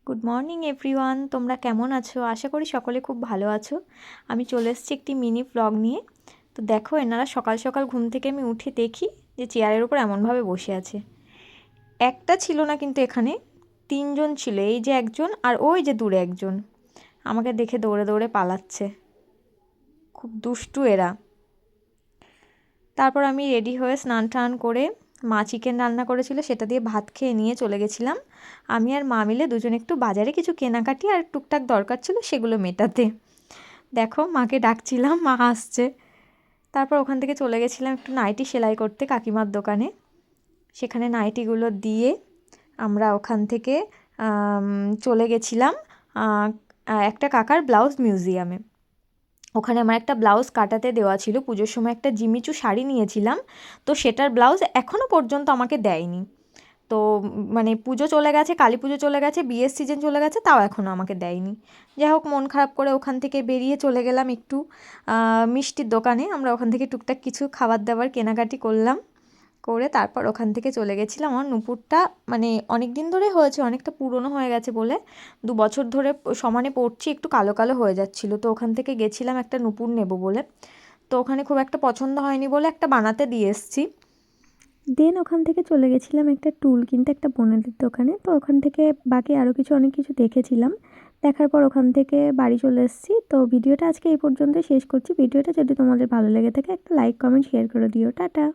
Good morning everyone, তোমরা কেমন আছো? আশা করি সকলে খুব ভালো আছো। আমি চলে এসেছি একটি মিনি ব্লগ নিয়ে। তো দেখো, এনারা সকাল সকাল ঘুম থেকে আমি উঠে দেখি যে চেয়ারের উপর এমনভাবে বসে আছে। একটা ছিল না, কিন্তু এখানে তিনজন ছিল। এই যে একজন, আর ওই যে দূরে একজন আমাকে দেখে দৌড়ে দৌড়ে পালাচ্ছে। খুব দুষ্টু এরা। তারপর আমি রেডি হয়ে স্নান টান করে, মা চিকেন রান্না করেছিল, সেটা দিয়ে ভাত খেয়ে নিয়ে চলে গেছিলাম। আমি আর মা মিলে দুজন একটু বাজারে কিছু কেনাকাটি আর টুকটাক দরকার ছিল সেগুলো মেটাতে। দেখো, মাকে ডাকছিলাম, মা আসছে। তারপর ওখান থেকে চলে গেছিলাম একটু নাইটি সেলাই করতে কাকিমার দোকানে। সেখানে নাইটিগুলো দিয়ে আমরা ওখান থেকে চলে গেছিলাম একটা কাকার ব্লাউজ মিউজিয়ামে। ওখানে আমার একটা ব্লাউজ কাটাতে দেওয়া ছিল। পুজোর সময় একটা জিমিচু শাড়ি নিয়েছিলাম, তো সেটার ব্লাউজ এখনও পর্যন্ত আমাকে দেয়নি। তো মানে পুজো চলে গেছে, কালী পুজো চলে গেছে, বিয়ের সিজন চলে গেছে, তাও এখনও আমাকে দেয়নি। যাই হোক, মন খারাপ করে ওখান থেকে বেরিয়ে চলে গেলাম একটু মিষ্টির দোকানে। আমরা ওখান থেকে টুকটাক কিছু খাবার দাবার কেনাকাটি করলাম, করে তারপর ওখান থেকে চলে গেছিলাম। আমার নুপুরটা মানে অনেক দিন ধরে হয়েছে, অনেকটা পুরনো হয়ে গেছে বলে 2 বছর ধরে সমানে পরছি, একটু কালো কালো হয়ে যাচ্ছিলো। তো ওখান থেকে গেছিলাম একটা নুপুর নেব বলে। তো ওখানে খুব একটা পছন্দ হয়নি বলে একটা বানাতে দিয়ে এসেছি। দেন ওখান থেকে চলে গেছিলাম একটা টুল কিনতে একটা বোনেদের দোকানে। তো ওখান থেকে বাকি আরও অনেক কিছু দেখেছিলাম। দেখার পর ওখান থেকে বাড়ি চলে এসেছি। তো ভিডিওটা আজকে এই পর্যন্ত শেষ করছি। ভিডিওটা যদি তোমাদের ভালো লেগে থাকে একটা লাইক কমেন্ট শেয়ার করে দিও। টাটা।